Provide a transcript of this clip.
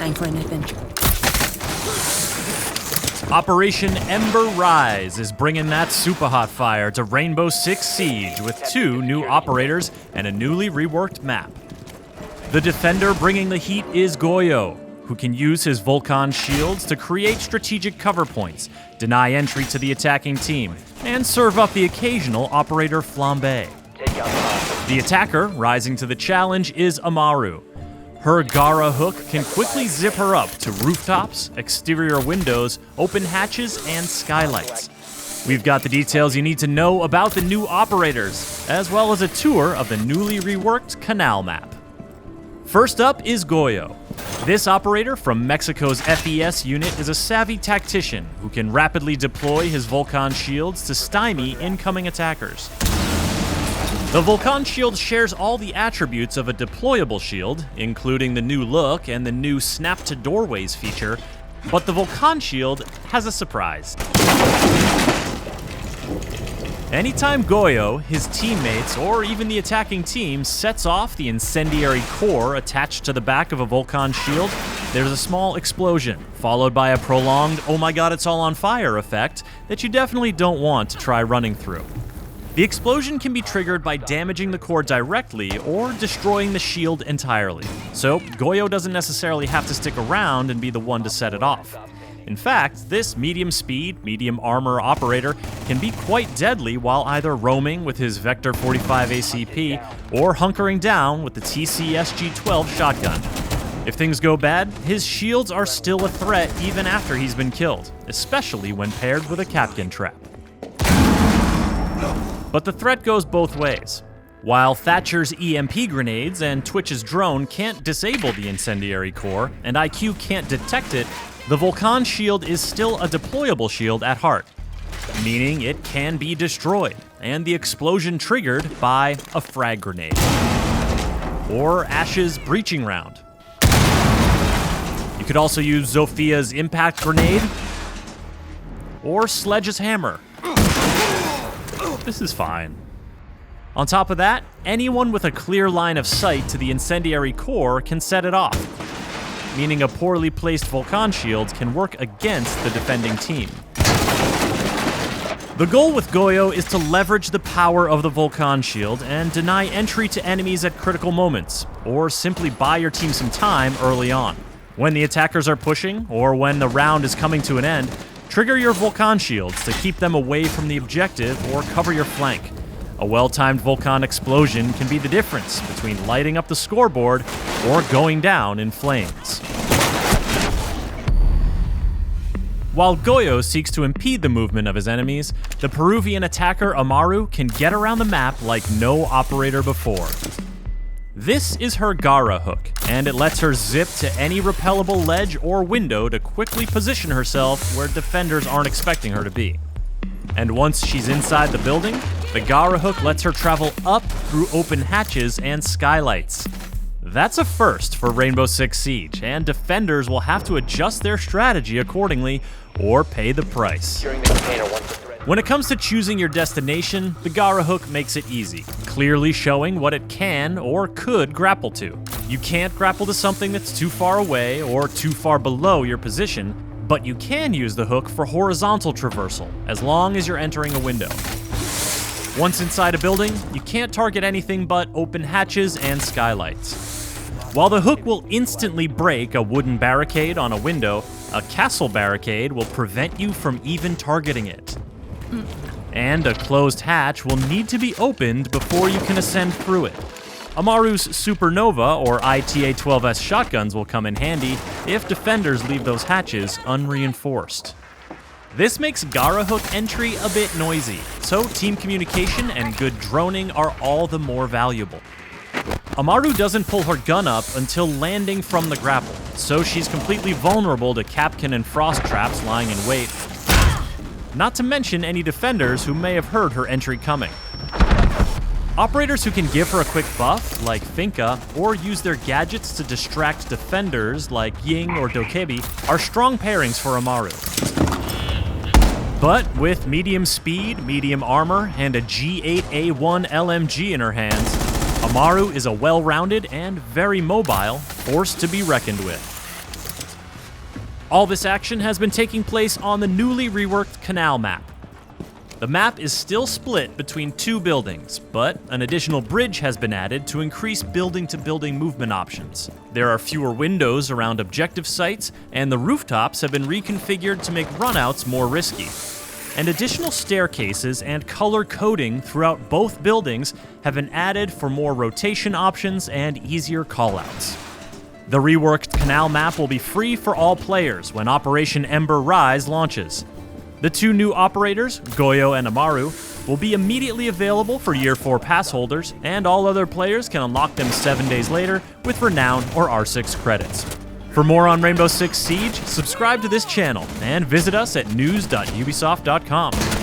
time for anything. Operation Ember Rise is bringing that super hot fire to Rainbow Six Siege with 2 new operators and a newly reworked map. The defender bringing the heat is Goyo, who can use his Vulcan shields to create strategic cover points, deny entry to the attacking team, and serve up the occasional operator flambe. The attacker rising to the challenge is Amaru. Her Gara hook can quickly zip her up to rooftops, exterior windows, open hatches, and skylights. We've got the details you need to know about the new operators, as well as a tour of the newly reworked Canal map. First up is Goyo. This operator from Mexico's FES unit is a savvy tactician who can rapidly deploy his Vulcan shields to stymie incoming attackers. The Vulcan shield shares all the attributes of a deployable shield, including the new look and the new snap to doorways feature, but the Vulcan shield has a surprise. Anytime Goyo, his teammates, or even the attacking team sets off the incendiary core attached to the back of a Vulcan shield, there's a small explosion, followed by a prolonged "oh my god, it's all on fire" effect that you definitely don't want to try running through. The explosion can be triggered by damaging the core directly or destroying the shield entirely, so Goyo doesn't necessarily have to stick around and be the one to set it off. In fact, this medium speed, medium armor operator can be quite deadly while either roaming with his Vector 45 ACP or hunkering down with the TC-SG-12 shotgun. If things go bad, his shields are still a threat even after he's been killed, especially when paired with a Kapkan trap. But the threat goes both ways. While Thatcher's EMP grenades and Twitch's drone can't disable the incendiary core, and IQ can't detect it, the Vulcan shield is still a deployable shield at heart, meaning it can be destroyed, and the explosion triggered by a frag grenade. Or Ash's breaching round. You could also use Zophia's impact grenade, or Sledge's hammer. This is fine. On top of that, anyone with a clear line of sight to the incendiary core can set it off, meaning a poorly placed Vulcan shield can work against the defending team. The goal with Goyo is to leverage the power of the Vulcan shield and deny entry to enemies at critical moments, or simply buy your team some time early on. When the attackers are pushing, or when the round is coming to an end, trigger your Vulcan shields to keep them away from the objective or cover your flank. A well-timed Vulcan explosion can be the difference between lighting up the scoreboard or going down in flames. While Goyo seeks to impede the movement of his enemies, the Peruvian attacker Amaru can get around the map like no operator before. This is her Gara hook, and it lets her zip to any repellable ledge or window to quickly position herself where defenders aren't expecting her to be. And once she's inside the building, the Gara hook lets her travel up through open hatches and skylights. That's a first for Rainbow Six Siege, and defenders will have to adjust their strategy accordingly or pay the price. When it comes to choosing your destination, the Gara hook makes it easy, clearly showing what it can or could grapple to. You can't grapple to something that's too far away or too far below your position, but you can use the hook for horizontal traversal, as long as you're entering a window. Once inside a building, you can't target anything but open hatches and skylights. While the hook will instantly break a wooden barricade on a window, a castle barricade will prevent you from even targeting it. And a closed hatch will need to be opened before you can ascend through it. Amaru's Supernova or ITA-12S shotguns will come in handy if defenders leave those hatches unreinforced. This makes Gara hook entry a bit noisy, so team communication and good droning are all the more valuable. Amaru doesn't pull her gun up until landing from the grapple, so she's completely vulnerable to Kapkan and frost traps lying in wait, not to mention any defenders who may have heard her entry coming. Operators who can give her a quick buff, like Finka, or use their gadgets to distract defenders, like Ying or Dokebi, are strong pairings for Amaru. But with medium speed, medium armor, and a G8A1 LMG in her hands, Amaru is a well-rounded and very mobile force to be reckoned with. All this action has been taking place on the newly reworked Canal map. The map is still split between two buildings, but an additional bridge has been added to increase building-to-building movement options. There are fewer windows around objective sites, and the rooftops have been reconfigured to make runouts more risky. And additional staircases and color coding throughout both buildings have been added for more rotation options and easier callouts. The reworked Canal map will be free for all players when Operation Ember Rise launches. The two new operators, Goyo and Amaru, will be immediately available for Year 4 pass holders, and all other players can unlock them 7 days later with Renown or R6 credits. For more on Rainbow Six Siege, subscribe to this channel and visit us at news.ubisoft.com.